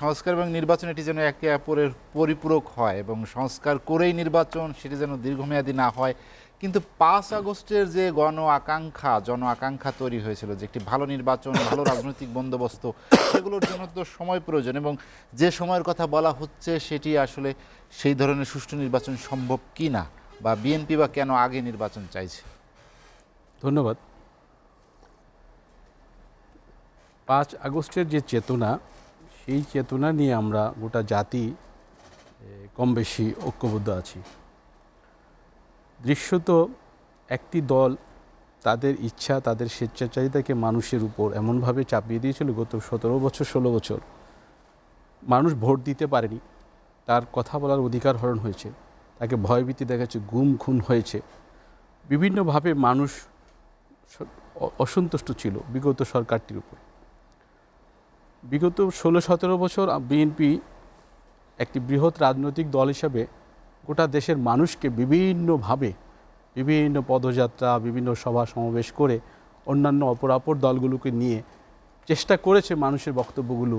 সংস্কার এবং নির্বাচন এটি যেন একে অপরের পরিপূরক হয় এবং সংস্কার করেই নির্বাচন সেটি যেন দীর্ঘমেয়াদী না হয়। কিন্তু 5 আগস্টের যে জন আকাঙ্ক্ষা তৈরি হয়েছিল যে একটি ভালো নির্বাচন, ভালো রাজনৈতিক বন্দোবস্ত, সেগুলোর জন্য তো সময় প্রয়োজন এবং যে সময়ের কথা বলা হচ্ছে সেটি আসলে সেই ধরনের সুষ্ঠু নির্বাচন সম্ভব কি না, বা বিএনপি বা কেন আগে নির্বাচন চাইছে? ধন্যবাদ। 5 আগস্টের যে চেতনা, সেই চেতনা নিয়ে আমরা গোটা জাতি কম বেশি ঐক্যবদ্ধ আছি। দৃশ্যত একটি দল তাদের ইচ্ছা, তাদের স্বেচ্ছাচারিতাকে মানুষের উপর এমনভাবে চাপিয়ে দিয়েছিল গত 17 বছর 16 বছর। মানুষ ভোট দিতে পারেনি, তার কথা বলার অধিকার হরণ হয়েছে, তাকে ভয়ভীতি দেখাচ্ছে, গুম খুন হয়েছে। বিভিন্নভাবে মানুষ অসন্তুষ্ট ছিল বিগত সরকারটির উপর। বিগত 16-17 বছর বিএনপি একটি বৃহৎ রাজনৈতিক দল হিসাবে গোটা দেশের মানুষকে বিভিন্নভাবে বিভিন্ন পদযাত্রা, বিভিন্ন সভা সমাবেশ করে অন্যান্য অপরাপর দলগুলোকে নিয়ে চেষ্টা করেছে মানুষের বক্তব্যগুলো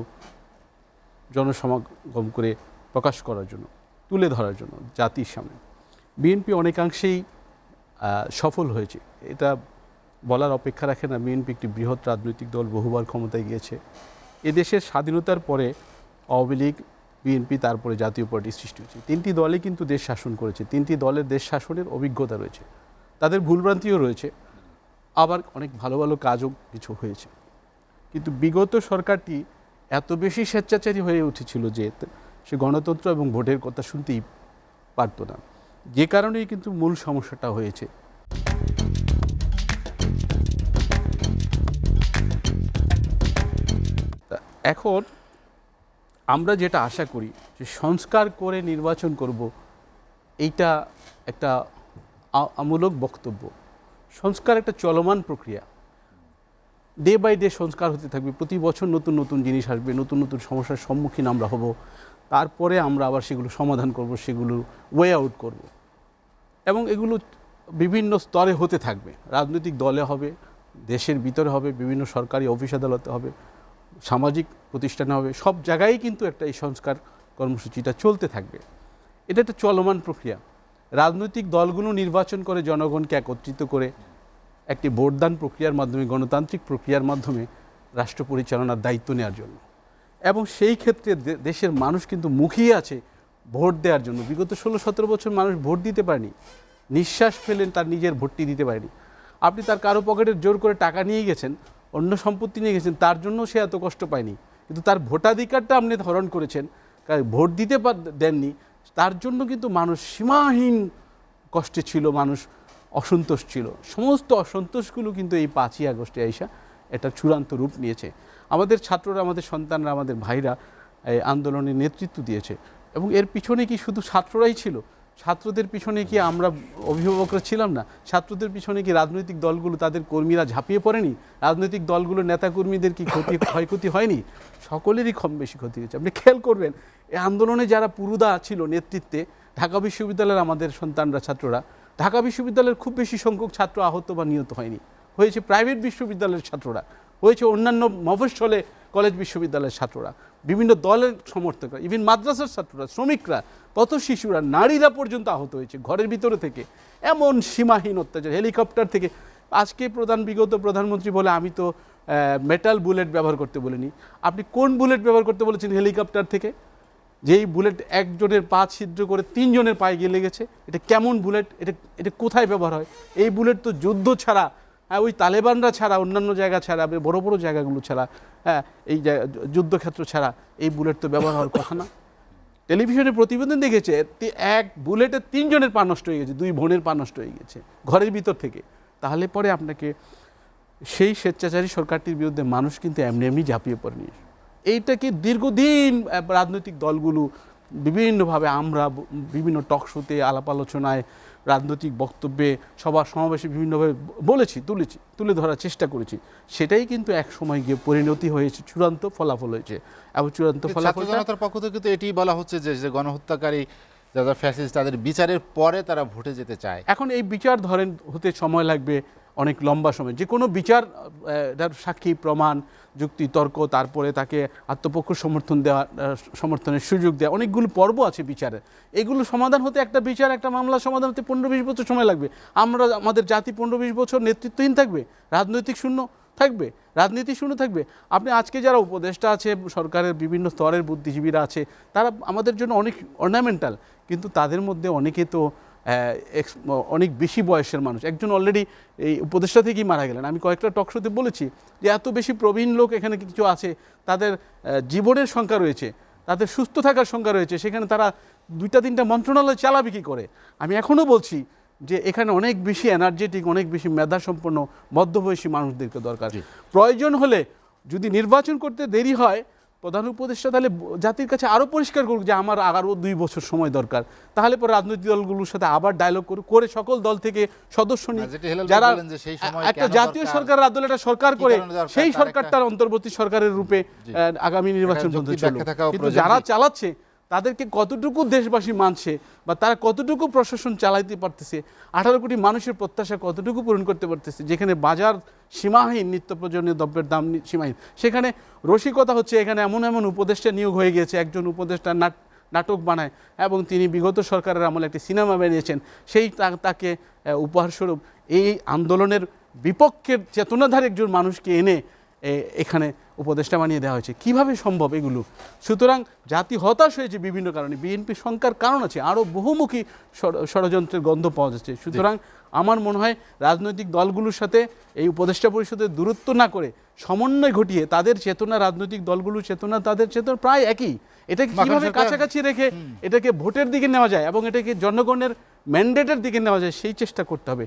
জনসমাগম করে প্রকাশ করার জন্য, তুলে ধরার জন্য জাতির সামনে। বিএনপি অনেকাংশেই সফল হয়েছে, এটা বলার অপেক্ষা রাখে না। বিএনপি একটি বৃহৎ রাজনৈতিক দল, বহুবার ক্ষমতায় গিয়েছে। এদেশের স্বাধীনতার পরে আওয়ামী লীগ, বিএনপি, তারপরে জাতীয় পার্টি সৃষ্টি হয়েছে। তিনটি দলই কিন্তু দেশ শাসন করেছে, তিনটি দলের দেশ শাসনের অভিজ্ঞতা রয়েছে, তাদের ভুলভ্রান্তিও রয়েছে, আবার অনেক ভালো ভালো কাজও কিছু হয়েছে। কিন্তু বিগত সরকারটি এত বেশি স্বেচ্ছাচারী হয়ে উঠেছিল যে সে গণতন্ত্র এবং ভোটের কথা শুনতেই পারত না, যে কারণেই কিন্তু মূল সমস্যাটা হয়েছে। এখন আমরা যেটা আশা করি যে সংস্কার করে নির্বাচন করব, এইটা একটা আমূলক বক্তব্য। সংস্কার একটা চলমান প্রক্রিয়া, ডে বাই ডে সংস্কার হতে থাকবে। প্রতি বছর নতুন নতুন জিনিস আসবে, নতুন নতুন সমস্যার সম্মুখীন আমরা হব, তারপরে আমরা আবার সেগুলো সমাধান করব, সেগুলো ওয়ে আউট করব। এবং এগুলো বিভিন্ন স্তরে হতে থাকবে, রাজনৈতিক দলে হবে, দেশের ভিতরে হবে, বিভিন্ন সরকারি অফিস আদালতে হবে, সামাজিক প্রতিষ্ঠানে হবে, সব জায়গায় কিন্তু একটা এই সংস্কার কর্মসূচিটা চলতে থাকবে। এটা একটা চলমান প্রক্রিয়া। রাজনৈতিক দলগুলো নির্বাচন করে জনগণকে একত্রিত করে একটি ভোটদান প্রক্রিয়ার মাধ্যমে, গণতান্ত্রিক প্রক্রিয়ার মাধ্যমে রাষ্ট্র পরিচালনার দায়িত্ব নেওয়ার জন্য। এবং সেই ক্ষেত্রে দেশের মানুষ কিন্তু মুখিয়ে আছে ভোট দেওয়ার জন্য। বিগত 16-17 বছর মানুষ ভোট দিতে পারেনি, নিঃশ্বাস ফেলেন, তার নিজের ভোটটি দিতে পারেনি। আপনি তার কারো পকেটের জোর করে টাকা নিয়ে গেছেন, অন্য সম্পত্তি নিয়ে গেছেন, তার জন্য সে এত কষ্ট পায়নি। কিন্তু তার ভোটাধিকারটা আপনি হরণ করেছেন, ভোট দিতে দেননি, তার জন্য কিন্তু মানুষ সীমাহীন কষ্টে ছিল, মানুষ অসন্তোষ ছিল। সমস্ত অসন্তোষগুলো কিন্তু এই 5ই আগস্টে আইসা এটা চূড়ান্ত রূপ নিয়েছে। আমাদের ছাত্ররা, আমাদের সন্তানরা, আমাদের ভাইরা এই আন্দোলনের নেতৃত্ব দিয়েছে। এবং এর পিছনে কি শুধু ছাত্ররাই ছিল? ছাত্রদের পিছনে কি আমরা অভিভাবকরা ছিলাম না? ছাত্রদের পিছনে কি রাজনৈতিক দলগুলো, তাদের কর্মীরা ঝাঁপিয়ে পড়েনি? রাজনৈতিক দলগুলোর নেতাকর্মীদের কি ক্ষয়ক্ষতি হয়নি? সকলেরই কম বেশি ক্ষতি হয়েছে। আপনি খেয়াল করবেন, এই আন্দোলনে যারা পুরুদা ছিল নেতৃত্বে, ঢাকা বিশ্ববিদ্যালয়ের আমাদের সন্তানরা, ছাত্ররা, ঢাকা বিশ্ববিদ্যালয়ের খুব বেশি সংখ্যক ছাত্র আহত বা নিহত হয়নি। হয়েছে প্রাইভেট বিশ্ববিদ্যালয়ের ছাত্ররা, হয়েছে অন্যান্য মফস্বলে কলেজ বিশ্ববিদ্যালয়ের ছাত্ররা, বিভিন্ন দলের সমর্থকরা, ইভেন মাদ্রাসার ছাত্ররা, শ্রমিকরা, কত শিশুরা, নারীরা পর্যন্ত আহত হয়েছে ঘরের ভিতরে থেকে। এমন সীমাহীন অত্যাচার, হেলিকপ্টার থেকে। আজকে বিগত প্রধানমন্ত্রী বলে আমি তো মেটাল বুলেট ব্যবহার করতে বলিনি। আপনি কোন বুলেট ব্যবহার করতে বলেছেন হেলিকপ্টার থেকে? যেই বুলেট একজনের পা ছিদ্র করে 3 জনের পায়ে গিয়ে লেগেছে, এটা কেমন বুলেট? এটা কোথায় ব্যবহার হয়? এই বুলেট তো যুদ্ধ ছাড়া, ওই তালেবানরা ছাড়া, অন্যান্য জায়গা ছাড়া, বড় বড় জায়গাগুলো ছাড়া, এই যুদ্ধক্ষেত্র ছাড়া এই বুলেট তো ব্যবহার হওয়ার কথা না। টেলিভিশনে প্রতিবেদন দেখেছে, এক বুলেটে 3 জনের পা নষ্ট হয়ে গেছে, 2 বোনের পা নষ্ট হয়ে গেছে ঘরের ভিতর থেকে। তাহলে পরে আপনাকে সেই স্বেচ্ছাচারী সরকারটির বিরুদ্ধে মানুষ কিন্তু এমনি এমনি ঝাঁপিয়ে পড়েনি। এইটাকে দীর্ঘদিন রাজনৈতিক দলগুলো বিভিন্নভাবে, আমরা বিভিন্ন টক শোতে, আলাপ আলোচনায়, রাজনৈতিক বক্তব্যে, সভা সমাবেশে বিভিন্নভাবে তুলে ধরার চেষ্টা করেছি। সেটাই কিন্তু এক সময় গিয়ে পরিণতি হয়েছে, চূড়ান্ত ফলাফল হয়েছে। এবং চূড়ান্ত ফলাফল জনতার পক্ষ থেকে তো এটি বলা হচ্ছে যে গণহত্যাকারী যারা ফ্যাসিস্ট, তাদের বিচারের পরে তারা ভোটে যেতে চায়। এখন এই বিচার ধরেন হতে সময় লাগবে, অনেক লম্বা সময়, যে কোনো বিচার এটার সাক্ষী প্রমাণ যুক্তি তর্ক, তারপরে তাকে আত্মপক্ষ সমর্থন দেওয়া, সমর্থনের সুযোগ দেওয়া, অনেকগুলো পর্ব আছে বিচারে। এগুলো সমাধান হতে একটা বিচার, একটা মামলা সমাধান হতে 15-20 বছর সময় লাগবে। আমাদের জাতি 15-20 বছর নেতৃত্বহীন থাকবে, রাজনৈতিক শূন্য থাকবে, রাজনীতি শূন্য থাকবে। আপনি আজকে যারা উপদেষ্টা আছে, সরকারের বিভিন্ন স্তরের বুদ্ধিজীবীরা আছে, তারা আমাদের জন্য অনেক অর্নামেন্টাল, কিন্তু তাদের মধ্যে অনেকে তো অনেক বেশি বয়সের মানুষ। একজন অলরেডি এই উপদেষ্টা থেকেই মারা গেলেন। আমি কয়েকটা টক শোতে বলেছি যে এত বেশি প্রবীণ লোক এখানে কিছু আছে, তাদের জীবনের সংখ্যা রয়েছে, তাদের সুস্থ থাকার সংখ্যা রয়েছে, সেখানে তারা 2-3টা মন্ত্রণালয় চালাবে কী করে? আমি এখনও বলছি যে এখানে অনেক বেশি এনার্জেটিক, অনেক বেশি মেধাসম্পন্ন মধ্যবয়সী মানুষদেরকে দরকার। প্রয়োজন হলে যদি নির্বাচন করতে দেরি হয়, প্রধান উপদেষ্টা তাহলে জাতির কাছে আরও পরিষ্কার করুক যে আমার আরও 2 বছর সময় দরকার। তাহলে পরে রাজনৈতিক দলগুলোর সাথে আবার ডায়লগ করে সকল দল থেকে সদস্য নিয়ে, যারা একটা জাতীয় সরকার আদলে একটা সরকার করে, সেই সরকারটার অন্তর্বর্তী সরকারের রূপে আগামী নির্বাচন পর্যন্ত চলুক। কিন্তু যারা চালাচ্ছে তাদেরকে কতটুকু দেশবাসী মানছে, বা তারা কতটুকু প্রশাসন চালাইতে পারতেছে, 18 কোটি মানুষের প্রত্যাশা কতটুকু পূরণ করতে পারতেছে, যেখানে বাজার সীমাহীন, নিত্য প্রয়োজনীয় দ্রব্যের দাম সীমাহীন, সেখানে রসিকতা হচ্ছে। এখানে এমন এমন উপদেষ্টা নিয়োগ হয়ে গেছে, একজন উপদেষ্টা নাটক বানায় এবং তিনি বিগত সরকারের আমলে একটি সিনেমা বানিয়েছেন, সেই তাকে উপহারস্বরূপ এই আন্দোলনের বিপক্ষের চেতনাধারী একজন মানুষকে এনে এখানে উপদেষ্টা বানিয়ে দেওয়া হয়েছে। কিভাবে সম্ভব এগুলো? সুতরাং জাতি হতাশ হয়েছে বিভিন্ন কারণে, বিএনপি সংখ্যার কারণ আছে, আরও বহুমুখী ষড়যন্ত্রের গন্ধ পাওয়া যাচ্ছে। সুতরাং আমার মনে হয় রাজনৈতিক দলগুলোর সাথে এই উপদেষ্টা পরিষদের দূরত্ব না করে সমন্বয় ঘটিয়ে তাদের চেতনা, রাজনৈতিক দলগুলোর চেতনা, তাদের চেতনা প্রায় একই, এটাকে কীভাবে কাছাকাছি রেখে এটাকে ভোটের দিকে নেওয়া যায় এবং এটাকে জনগণের ম্যান্ডেটের দিকে নেওয়া যায়, সেই চেষ্টা করতে হবে।